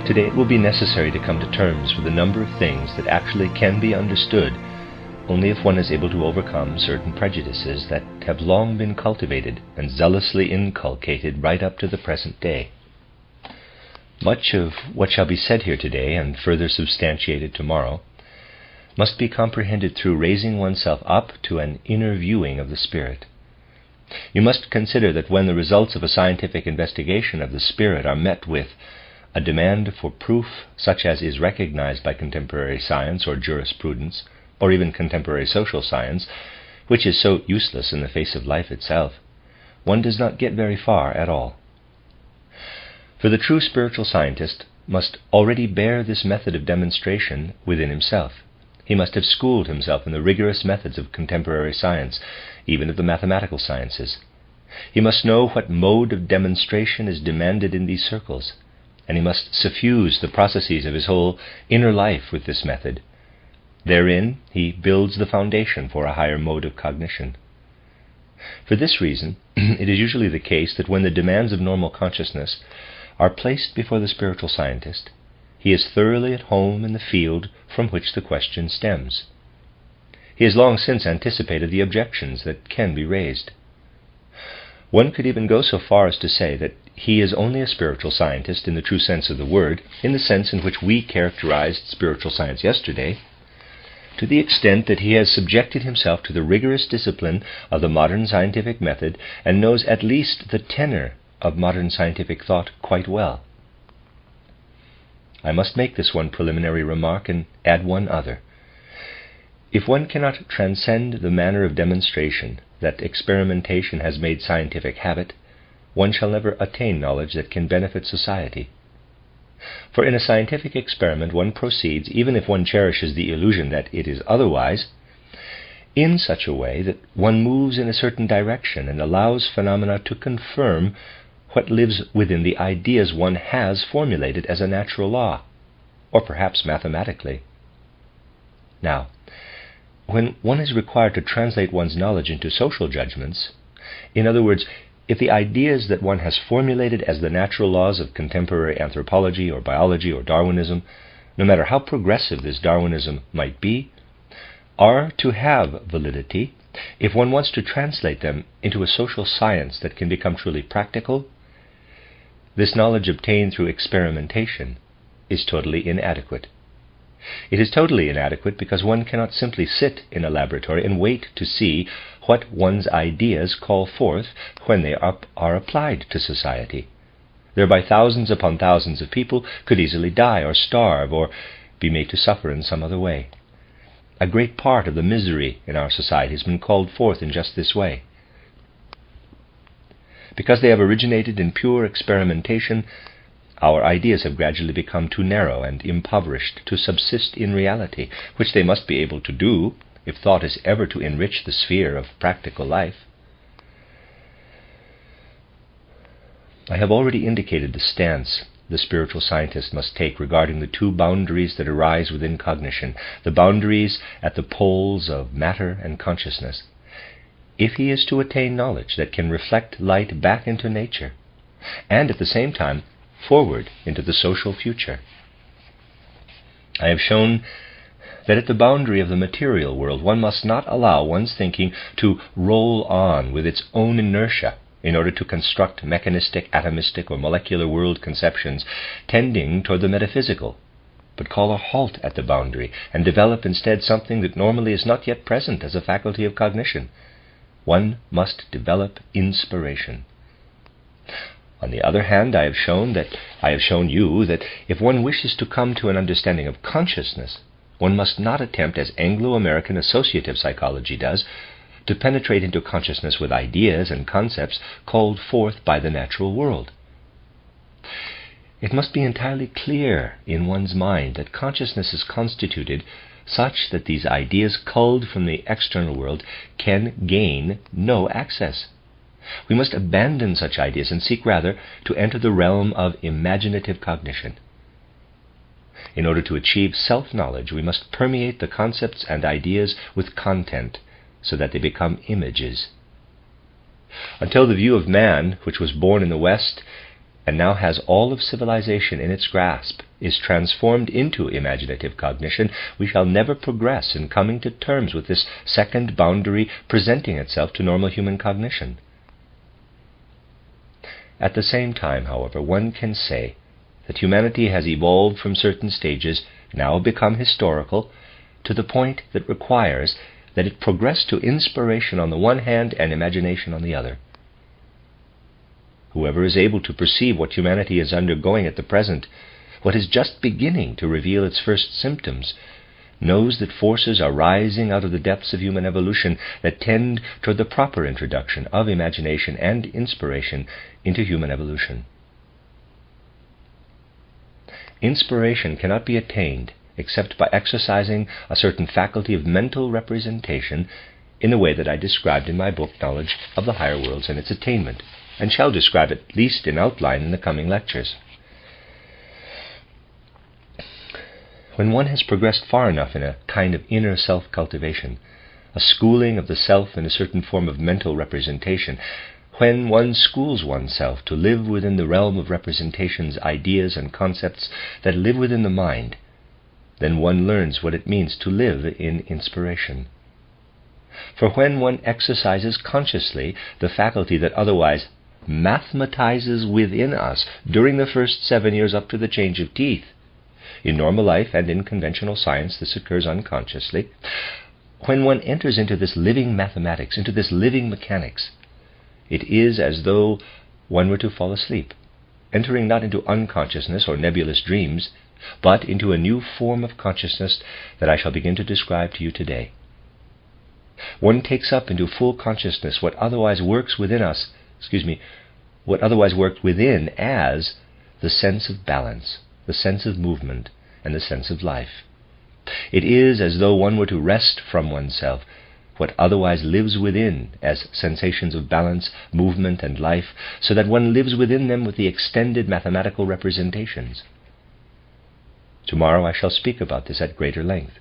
Today it will be necessary to come to terms with a number of things that actually can be understood only if one is able to overcome certain prejudices that have long been cultivated and zealously inculcated right up to the present day. Much of what shall be said here today, and further substantiated tomorrow, must be comprehended through raising oneself up to an inner viewing of the spirit. You must consider that when the results of a scientific investigation of the spirit are met with a demand for proof such as is recognized by contemporary science or jurisprudence, or even contemporary social science, which is so useless in the face of life itself, one does not get very far at all. For the true spiritual scientist must already bear this method of demonstration within himself. He must have schooled himself in the rigorous methods of contemporary science, even of the mathematical sciences. He must know what mode of demonstration is demanded in these circles, and he must suffuse the processes of his whole inner life with this method. Therein he builds the foundation for a higher mode of cognition. For this reason, it is usually the case that when the demands of normal consciousness are placed before the spiritual scientist, he is thoroughly at home in the field from which the question stems. He has long since anticipated the objections that can be raised. One could even go so far as to say that he is only a spiritual scientist in the true sense of the word, in the sense in which we characterized spiritual science yesterday, to the extent that he has subjected himself to the rigorous discipline of the modern scientific method and knows at least the tenor of modern scientific thought quite well. I must make this one preliminary remark and add one other. If one cannot transcend the manner of demonstration that experimentation has made scientific habit, one shall never attain knowledge that can benefit society. For in a scientific experiment one proceeds, even if one cherishes the illusion that it is otherwise, in such a way that one moves in a certain direction and allows phenomena to confirm what lives within the ideas one has formulated as a natural law, or perhaps mathematically. Now, when one is required to translate one's knowledge into social judgments, in other words, if the ideas that one has formulated as the natural laws of contemporary anthropology or biology or Darwinism, no matter how progressive this Darwinism might be, are to have validity, if one wants to translate them into a social science that can become truly practical, this knowledge obtained through experimentation is totally inadequate. It is totally inadequate because one cannot simply sit in a laboratory and wait to see what one's ideas call forth when they are applied to society. Thereby thousands upon thousands of people could easily die or starve or be made to suffer in some other way. A great part of the misery in our society has been called forth in just this way. Because they have originated in pure experimentation, our ideas have gradually become too narrow and impoverished to subsist in reality, which they must be able to do if thought is ever to enrich the sphere of practical life. I have already indicated the stance the spiritual scientist must take regarding the two boundaries that arise within cognition, the boundaries at the poles of matter and consciousness, if he is to attain knowledge that can reflect light back into nature, and at the same time forward into the social future. I have shown that at the boundary of the material world one must not allow one's thinking to roll on with its own inertia in order to construct mechanistic, atomistic, or molecular world conceptions tending toward the metaphysical, but call a halt at the boundary and develop instead something that normally is not yet present as a faculty of cognition. One must develop inspiration. On the other hand, I have shown you that if one wishes to come to an understanding of consciousness, one must not attempt, as Anglo-American associative psychology does, to penetrate into consciousness with ideas and concepts called forth by the natural world. It must be entirely clear in one's mind that consciousness is constituted such that these ideas culled from the external world can gain no access. We must abandon such ideas and seek rather to enter the realm of imaginative cognition. In order to achieve self-knowledge, we must permeate the concepts and ideas with content so that they become images. Until the view of man, which was born in the West, and now has all of civilization in its grasp, is transformed into imaginative cognition, we shall never progress in coming to terms with this second boundary presenting itself to normal human cognition. At the same time, however, one can say that humanity has evolved from certain stages, now become historical, to the point that requires that it progress to inspiration on the one hand and imagination on the other. Whoever is able to perceive what humanity is undergoing at the present, what is just beginning to reveal its first symptoms, knows that forces are rising out of the depths of human evolution that tend toward the proper introduction of imagination and inspiration into human evolution. Inspiration cannot be attained except by exercising a certain faculty of mental representation in the way that I described in my book, Knowledge of the Higher Worlds and Its Attainment, and shall describe at least in outline in the coming lectures. When one has progressed far enough in a kind of inner self-cultivation, a schooling of the self in a certain form of mental representation, when one schools oneself to live within the realm of representations, ideas, and concepts that live within the mind, then one learns what it means to live in inspiration. For when one exercises consciously the faculty that otherwise mathematizes within us during the first 7 years up to the change of teeth, in normal life and in conventional science this occurs unconsciously, when one enters into this living mathematics, into this living mechanics, it is as though one were to fall asleep, entering not into unconsciousness or nebulous dreams, but into a new form of consciousness that I shall begin to describe to you today. One takes up into full consciousness what otherwise works within us, what otherwise worked within as the sense of balance, the sense of movement, and the sense of life. It is as though one were to wrest from oneself what otherwise lives within as sensations of balance, movement, and life, so that one lives within them with the extended mathematical representations. Tomorrow I shall speak about this at greater length.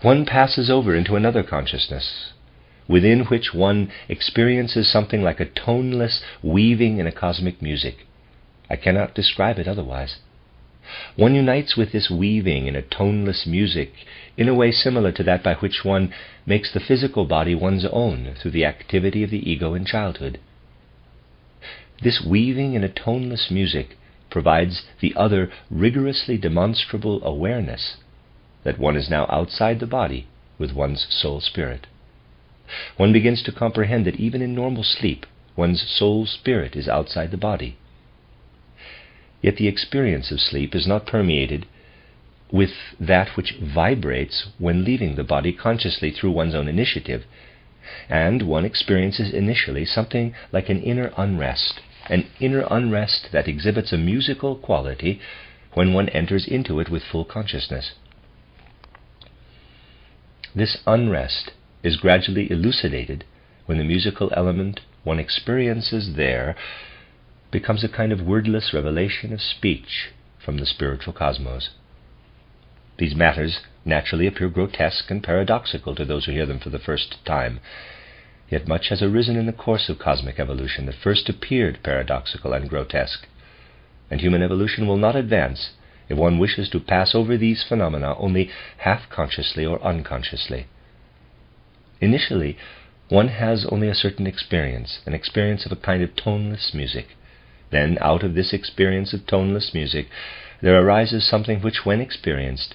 One passes over into another consciousness, within which one experiences something like a toneless weaving in a cosmic music. I cannot describe it otherwise. One unites with this weaving in a toneless music in a way similar to that by which one makes the physical body one's own through the activity of the ego in childhood. This weaving in a toneless music provides the other rigorously demonstrable awareness that one is now outside the body with one's soul spirit. One begins to comprehend that even in normal sleep, one's soul spirit is outside the body. Yet the experience of sleep is not permeated with that which vibrates when leaving the body consciously through one's own initiative, and one experiences initially something like an inner unrest that exhibits a musical quality when one enters into it with full consciousness. This unrest is gradually elucidated when the musical element one experiences there becomes a kind of wordless revelation of speech from the spiritual cosmos. These matters naturally appear grotesque and paradoxical to those who hear them for the first time, yet much has arisen in the course of cosmic evolution that first appeared paradoxical and grotesque, and human evolution will not advance if one wishes to pass over these phenomena only half-consciously or unconsciously. Initially, one has only a certain experience, an experience of a kind of toneless music. Then, out of this experience of toneless music, there arises something which, when experienced,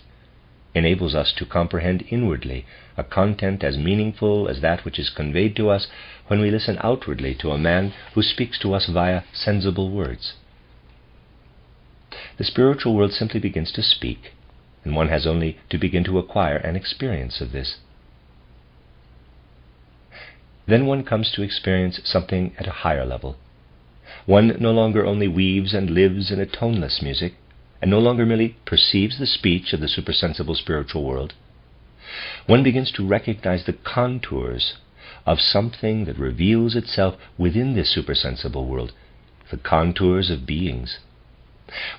enables us to comprehend inwardly a content as meaningful as that which is conveyed to us when we listen outwardly to a man who speaks to us via sensible words. The spiritual world simply begins to speak, and one has only to begin to acquire an experience of this. Then one comes to experience something at a higher level. One no longer only weaves and lives in a toneless music, and no longer merely perceives the speech of the supersensible spiritual world. One begins to recognize the contours of something that reveals itself within this supersensible world, the contours of beings.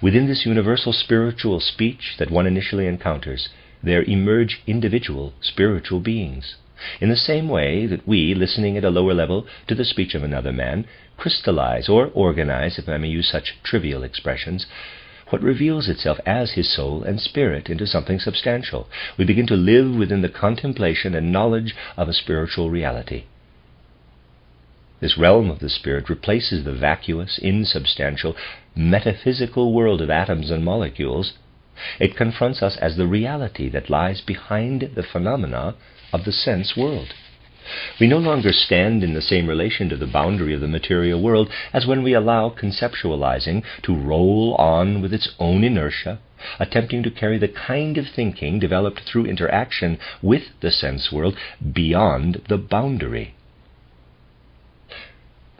Within this universal spiritual speech that one initially encounters, there emerge individual spiritual beings, In the same way that we, listening at a lower level to the speech of another man, crystallize or organize, if I may use such trivial expressions, what reveals itself as his soul and spirit into something substantial. We begin to live within the contemplation and knowledge of a spiritual reality. This realm of the spirit replaces the vacuous, insubstantial, metaphysical world of atoms and molecules. It confronts us as the reality that lies behind the phenomena of the sense world. We no longer stand in the same relation to the boundary of the material world as when we allow conceptualizing to roll on with its own inertia, attempting to carry the kind of thinking developed through interaction with the sense world beyond the boundary.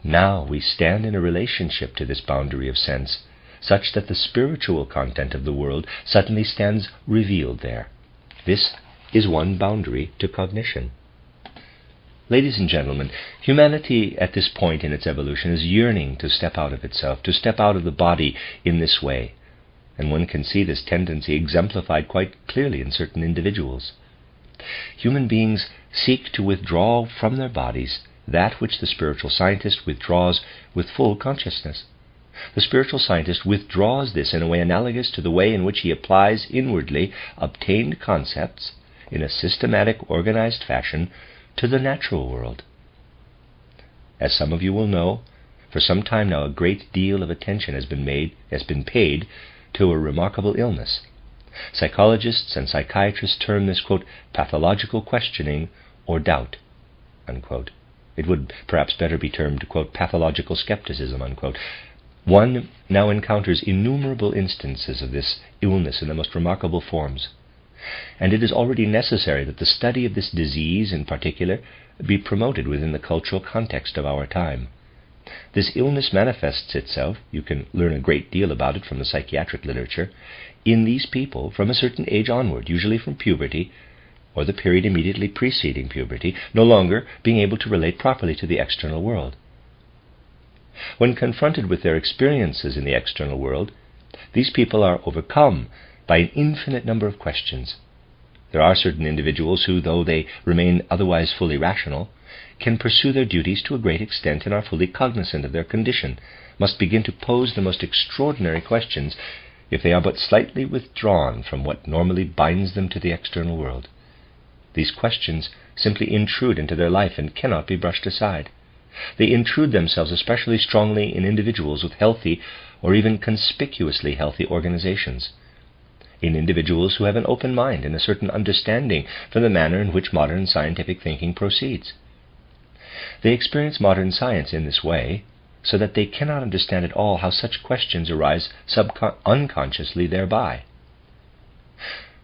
Now we stand in a relationship to this boundary of sense, such that the spiritual content of the world suddenly stands revealed there. This is one boundary to cognition. Ladies and gentlemen, humanity at this point in its evolution is yearning to step out of itself, to step out of the body in this way, and one can see this tendency exemplified quite clearly in certain individuals. Human beings seek to withdraw from their bodies that which the spiritual scientist withdraws with full consciousness. The spiritual scientist withdraws this in a way analogous to the way in which he applies inwardly obtained concepts in a systematic, organized fashion to the natural world. As some of you will know, for some time now a great deal of attention has been paid to a remarkable illness. Psychologists and psychiatrists term this, quote, pathological questioning or doubt, unquote. It would perhaps better be termed, quote, pathological skepticism, unquote. One now encounters innumerable instances of this illness in the most remarkable forms, and it is already necessary that the study of this disease in particular be promoted within the cultural context of our time. This illness manifests itself, you can learn a great deal about it from the psychiatric literature, in these people from a certain age onward, usually from puberty, or the period immediately preceding puberty, no longer being able to relate properly to the external world. When confronted with their experiences in the external world, these people are overcome by an infinite number of questions. There are certain individuals who, though they remain otherwise fully rational, can pursue their duties to a great extent and are fully cognizant of their condition, must begin to pose the most extraordinary questions if they are but slightly withdrawn from what normally binds them to the external world. These questions simply intrude into their life and cannot be brushed aside. They intrude themselves especially strongly in individuals with healthy or even conspicuously healthy organizations, in individuals who have an open mind and a certain understanding for the manner in which modern scientific thinking proceeds. They experience modern science in this way, so that they cannot understand at all how such questions arise unconsciously thereby.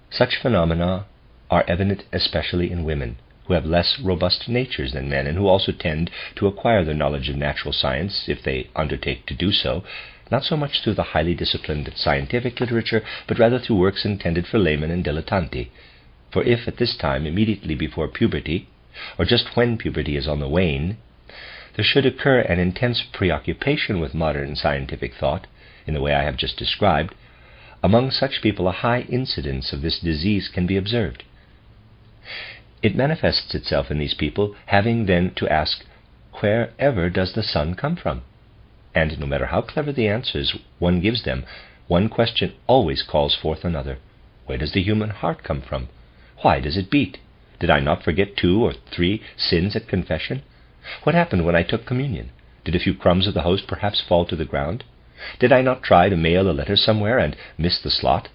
Such phenomena are evident especially in women, who have less robust natures than men, and who also tend to acquire their knowledge of natural science, if they undertake to do so, not so much through the highly disciplined scientific literature, but rather through works intended for laymen and dilettanti. For if at this time, immediately before puberty, or just when puberty is on the wane, there should occur an intense preoccupation with modern scientific thought, in the way I have just described, among such people a high incidence of this disease can be observed. It manifests itself in these people having then to ask, wherever does the sun come from? And no matter how clever the answers one gives them, one question always calls forth another. Where does the human heart come from? Why does it beat? Did I not forget 2 or 3 sins at confession? What happened when I took communion? Did a few crumbs of the host perhaps fall to the ground? Did I not try to mail a letter somewhere and miss the slot?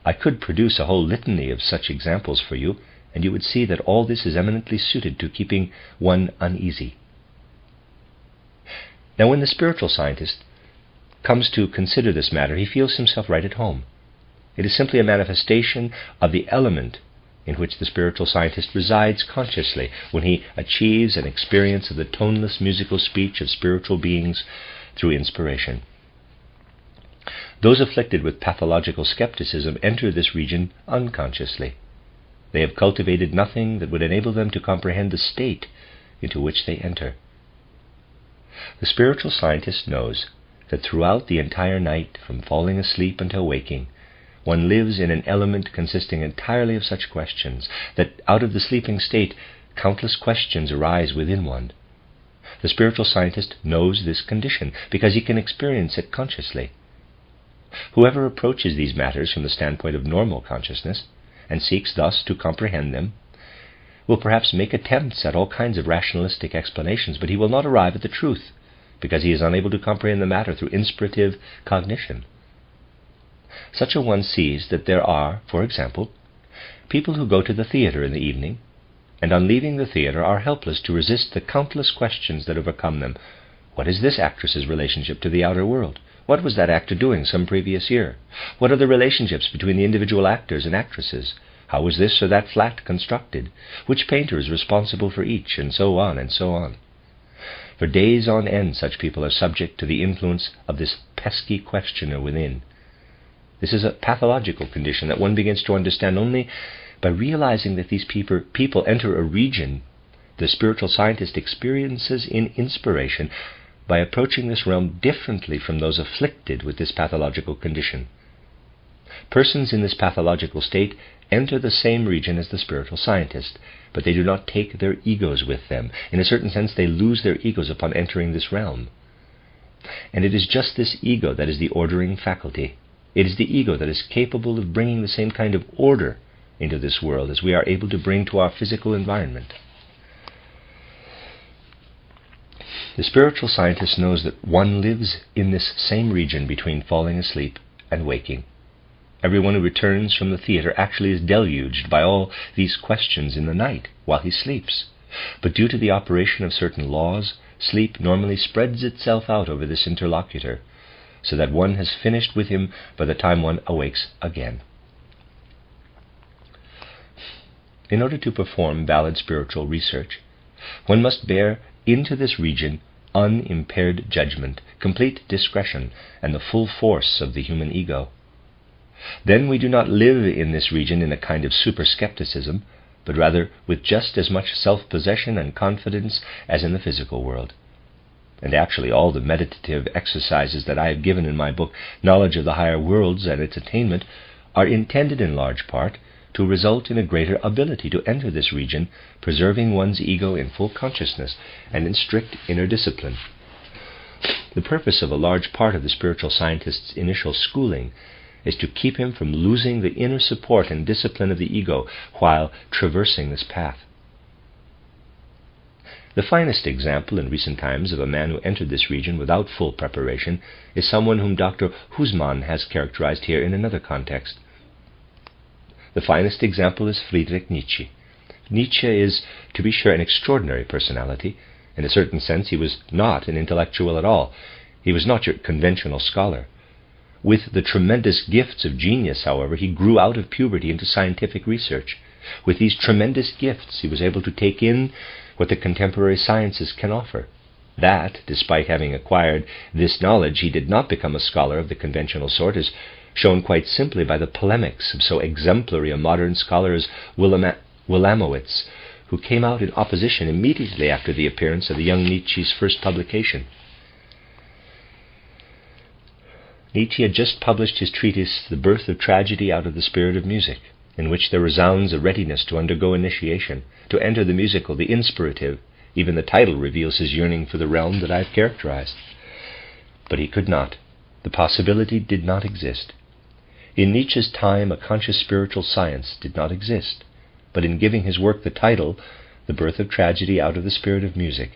I could produce a whole litany of such examples for you, and you would see that all this is eminently suited to keeping one uneasy. Now, when the spiritual scientist comes to consider this matter, he feels himself right at home. It is simply a manifestation of the element in which the spiritual scientist resides consciously when he achieves an experience of the toneless musical speech of spiritual beings through inspiration. Those afflicted with pathological skepticism enter this region unconsciously. They have cultivated nothing that would enable them to comprehend the state into which they enter. The spiritual scientist knows that throughout the entire night, from falling asleep until waking, one lives in an element consisting entirely of such questions, that out of the sleeping state countless questions arise within one. The spiritual scientist knows this condition because he can experience it consciously. Whoever approaches these matters from the standpoint of normal consciousness, and seeks thus to comprehend them, will perhaps make attempts at all kinds of rationalistic explanations, but he will not arrive at the truth, because he is unable to comprehend the matter through inspirative cognition. Such a one sees that there are, for example, people who go to the theatre in the evening, and on leaving the theatre are helpless to resist the countless questions that overcome them. What is this actress's relationship to the outer world? What was that actor doing some previous year? What are the relationships between the individual actors and actresses? How was this or that flat constructed? Which painter is responsible for each? And so on and so on. For days on end such people are subject to the influence of this pesky questioner within. This is a pathological condition that one begins to understand only by realizing that these people enter a region the spiritual scientist experiences in inspiration by approaching this realm differently from those afflicted with this pathological condition. Persons in this pathological state enter the same region as the spiritual scientist, but they do not take their egos with them. In a certain sense, they lose their egos upon entering this realm. And it is just this ego that is the ordering faculty. It is the ego that is capable of bringing the same kind of order into this world as we are able to bring to our physical environment. The spiritual scientist knows that one lives in this same region between falling asleep and waking. Everyone who returns from the theatre actually is deluged by all these questions in the night while he sleeps. But due to the operation of certain laws, sleep normally spreads itself out over this interlocutor, so that one has finished with him by the time one awakes again. In order to perform valid spiritual research, one must bear into this region unimpaired judgment, complete discretion, and the full force of the human ego. Then we do not live in this region in a kind of super-skepticism, but rather with just as much self-possession and confidence as in the physical world. And actually all the meditative exercises that I have given in my book, Knowledge of the Higher Worlds and Its Attainment, are intended in large part to result in a greater ability to enter this region, preserving one's ego in full consciousness and in strict inner discipline. The purpose of a large part of the spiritual scientist's initial schooling is to keep him from losing the inner support and discipline of the ego while traversing this path. The finest example in recent times of a man who entered this region without full preparation is someone whom Dr. Husmann has characterized here in another context. The finest example is Friedrich Nietzsche. Nietzsche is, to be sure, an extraordinary personality. In a certain sense, he was not an intellectual at all. He was not your conventional scholar. With the tremendous gifts of genius, however, he grew out of puberty into scientific research. With these tremendous gifts, he was able to take in what the contemporary sciences can offer. That, despite having acquired this knowledge, he did not become a scholar of the conventional sort, is shown quite simply by the polemics of so exemplary a modern scholar as Willamowitz, who came out in opposition immediately after the appearance of the young Nietzsche's first publication. Nietzsche had just published his treatise, The Birth of Tragedy Out of the Spirit of Music, in which there resounds a readiness to undergo initiation, to enter the musical, the inspirative. Even the title reveals his yearning for the realm that I have characterized. But he could not. The possibility did not exist. In Nietzsche's time, a conscious spiritual science did not exist, but in giving his work the title, The Birth of Tragedy Out of the Spirit of Music,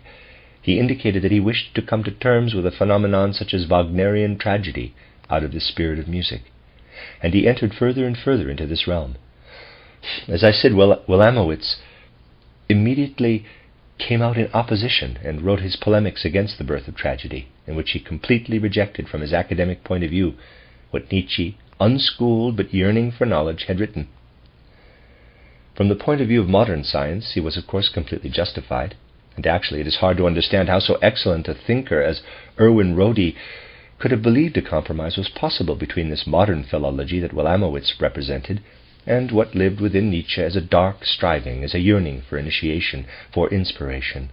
he indicated that he wished to come to terms with a phenomenon such as Wagnerian tragedy out of the spirit of music, and he entered further and further into this realm. As I said, Willamowitz immediately came out in opposition and wrote his polemics against The Birth of Tragedy, in which he completely rejected from his academic point of view what Nietzsche, unschooled but yearning for knowledge, had written. From the point of view of modern science, he was of course completely justified, and actually it is hard to understand how so excellent a thinker as Erwin Rodi could have believed a compromise was possible between this modern philology that Willamowitz represented and what lived within Nietzsche as a dark striving, as a yearning for initiation, for inspiration.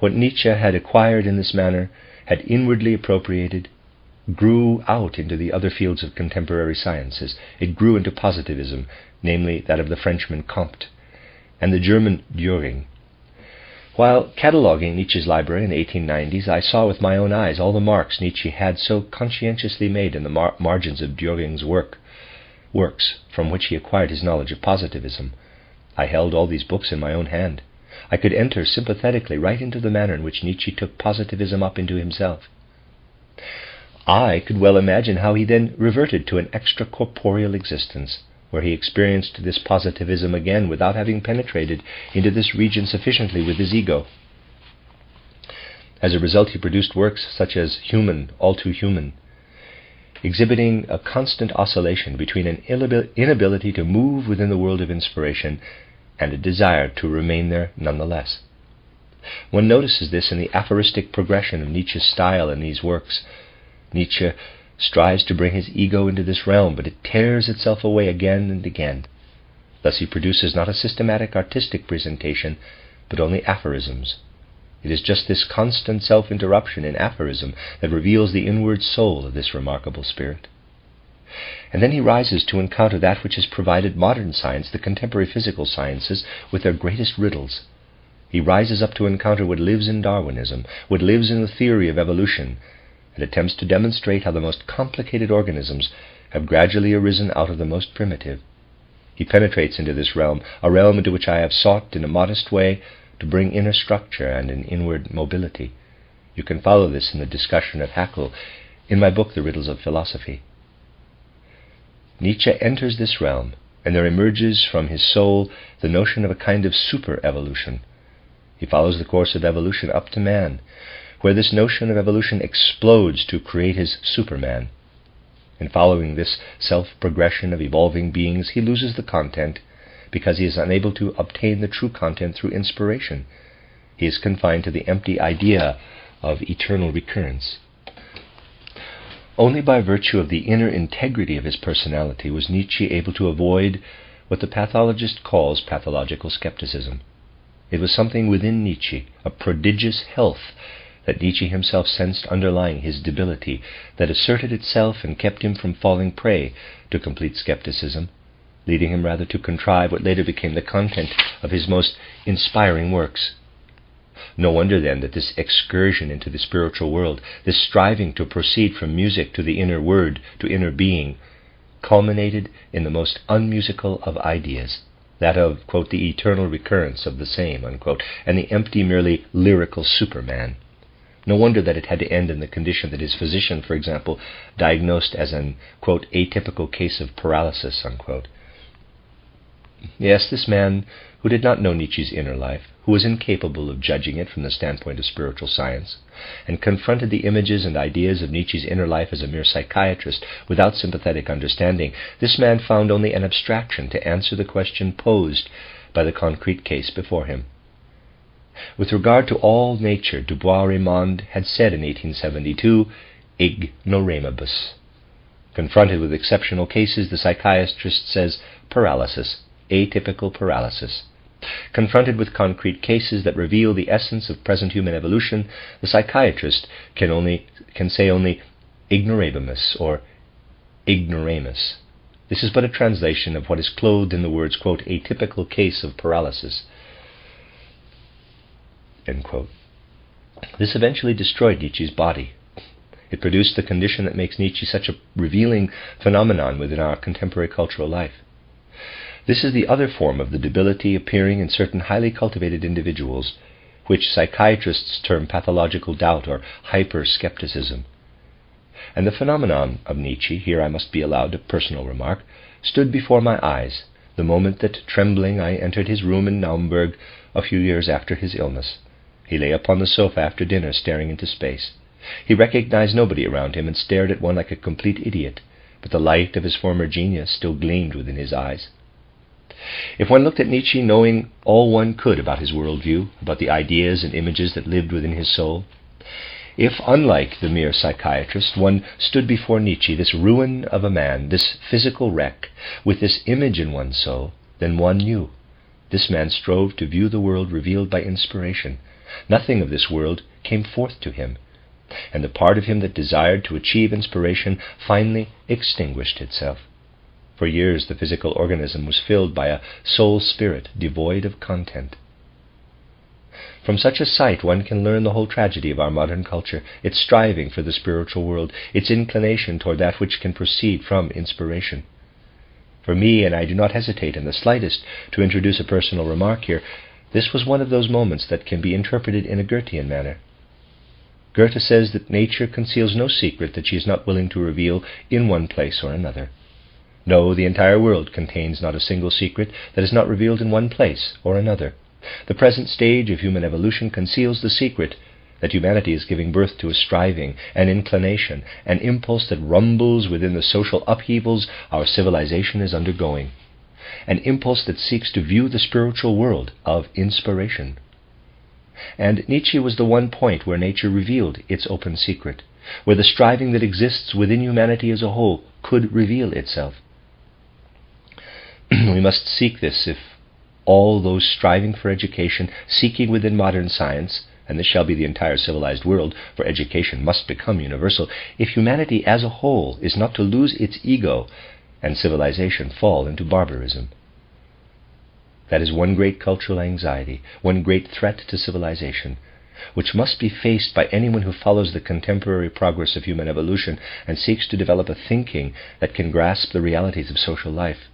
What Nietzsche had acquired in this manner, had inwardly appropriated, grew out into the other fields of contemporary sciences. It grew into positivism, namely that of the Frenchman Comte and the German Dühring. While cataloguing Nietzsche's library in the 1890s, I saw with my own eyes all the marks Nietzsche had so conscientiously made in the margins of Dühring's works from which he acquired his knowledge of positivism. I held all these books in my own hand. I could enter sympathetically right into the manner in which Nietzsche took positivism up into himself. I could well imagine how he then reverted to an extracorporeal existence, where he experienced this positivism again without having penetrated into this region sufficiently with his ego. As a result, he produced works such as Human, All Too Human, exhibiting a constant oscillation between an inability to move within the world of inspiration and a desire to remain there nonetheless. One notices this in the aphoristic progression of Nietzsche's style in these works. Nietzsche strives to bring his ego into this realm, but it tears itself away again and again. Thus he produces not a systematic artistic presentation, but only aphorisms. It is just this constant self-interruption in aphorism that reveals the inward soul of this remarkable spirit. And then he rises to encounter that which has provided modern science, the contemporary physical sciences, with their greatest riddles. He rises up to encounter what lives in Darwinism, what lives in the theory of evolution, and attempts to demonstrate how the most complicated organisms have gradually arisen out of the most primitive. He penetrates into this realm, a realm into which I have sought in a modest way to bring inner structure and an inward mobility. You can follow this in the discussion of Haeckel in my book, The Riddles of Philosophy. Nietzsche enters this realm, and there emerges from his soul the notion of a kind of super-evolution. He follows the course of evolution up to man, where this notion of evolution explodes to create his Superman. In following this self-progression of evolving beings, he loses the content because he is unable to obtain the true content through inspiration. He is confined to the empty idea of eternal recurrence. Only by virtue of the inner integrity of his personality was Nietzsche able to avoid what the pathologist calls pathological skepticism. It was something within Nietzsche, a prodigious health that Nietzsche himself sensed underlying his debility, that asserted itself and kept him from falling prey to complete skepticism, leading him rather to contrive what later became the content of his most inspiring works. No wonder then that this excursion into the spiritual world, this striving to proceed from music to the inner word, to inner being, culminated in the most unmusical of ideas, that of, quote, the eternal recurrence of the same, unquote, and the empty, merely lyrical Superman. No wonder that it had to end in the condition that his physician, for example, diagnosed as an, quote, atypical case of paralysis, unquote. Yes, this man, who did not know Nietzsche's inner life, who was incapable of judging it from the standpoint of spiritual science, and confronted the images and ideas of Nietzsche's inner life as a mere psychiatrist without sympathetic understanding, this man found only an abstraction to answer the question posed by the concrete case before him. With regard to all nature, Du Bois-Reymond had said in 1872, ignoramus. Confronted with exceptional cases, the psychiatrist says paralysis, atypical paralysis. Confronted with concrete cases that reveal the essence of present human evolution, the psychiatrist can say only ignorabimus or ignoramus. This is but a translation of what is clothed in the words, quote, atypical case of paralysis, end quote. This eventually destroyed Nietzsche's body. It produced the condition that makes Nietzsche such a revealing phenomenon within our contemporary cultural life. This is the other form of the debility appearing in certain highly cultivated individuals, which psychiatrists term pathological doubt or hyper-skepticism. And the phenomenon of Nietzsche, here I must be allowed a personal remark, stood before my eyes the moment that, trembling, I entered his room in Naumburg a few years after his illness. He lay upon the sofa after dinner, staring into space. He recognized nobody around him and stared at one like a complete idiot, but the light of his former genius still gleamed within his eyes. If one looked at Nietzsche knowing all one could about his worldview, about the ideas and images that lived within his soul, if, unlike the mere psychiatrist, one stood before Nietzsche, this ruin of a man, this physical wreck, with this image in one's soul, then one knew. This man strove to view the world revealed by inspiration. Nothing of this world came forth to him. and the part of him that desired to achieve inspiration finally extinguished itself. For years the physical organism was filled by a soul spirit devoid of content. From such a sight one can learn the whole tragedy of our modern culture, its striving for the spiritual world, its inclination toward that which can proceed from inspiration. For me, and I do not hesitate in the slightest to introduce a personal remark here, this was one of those moments that can be interpreted in a Goethean manner. Goethe says that nature conceals no secret that she is not willing to reveal in one place or another. No, the entire world contains not a single secret that is not revealed in one place or another. The present stage of human evolution conceals the secret that humanity is giving birth to a striving, an inclination, an impulse that rumbles within the social upheavals our civilization is undergoing, an impulse that seeks to view the spiritual world of inspiration. And Nietzsche was the one point where nature revealed its open secret, where the striving that exists within humanity as a whole could reveal itself. We must seek this if all those striving for education, seeking within modern science, and this shall be the entire civilized world, for education must become universal, if humanity as a whole is not to lose its ego and civilization fall into barbarism. That is one great cultural anxiety, one great threat to civilization, which must be faced by anyone who follows the contemporary progress of human evolution and seeks to develop a thinking that can grasp the realities of social life.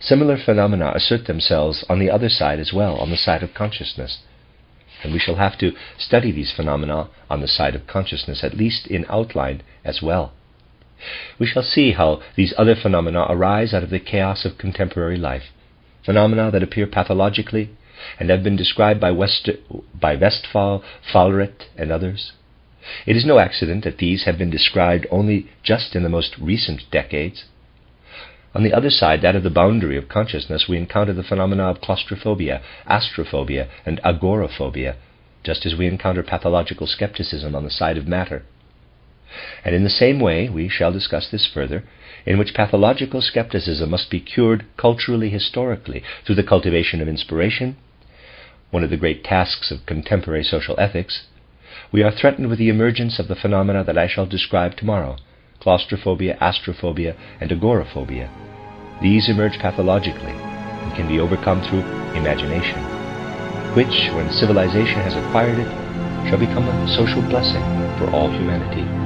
Similar phenomena assert themselves on the other side as well, on the side of consciousness. And we shall have to study these phenomena on the side of consciousness, at least in outline as well. We shall see how these other phenomena arise out of the chaos of contemporary life, phenomena that appear pathologically and have been described by Westphal, Fallret, and others. It is no accident that these have been described only just in the most recent decades. On the other side, that of the boundary of consciousness, we encounter the phenomena of claustrophobia, astrophobia, and agoraphobia, just as we encounter pathological skepticism on the side of matter. And in the same way, we shall discuss this further, in which pathological skepticism must be cured culturally, historically, through the cultivation of inspiration, one of the great tasks of contemporary social ethics, we are threatened with the emergence of the phenomena that I shall describe tomorrow: claustrophobia, astrophobia, and agoraphobia. These emerge pathologically and can be overcome through imagination, which, when civilization has acquired it, shall become a social blessing for all humanity.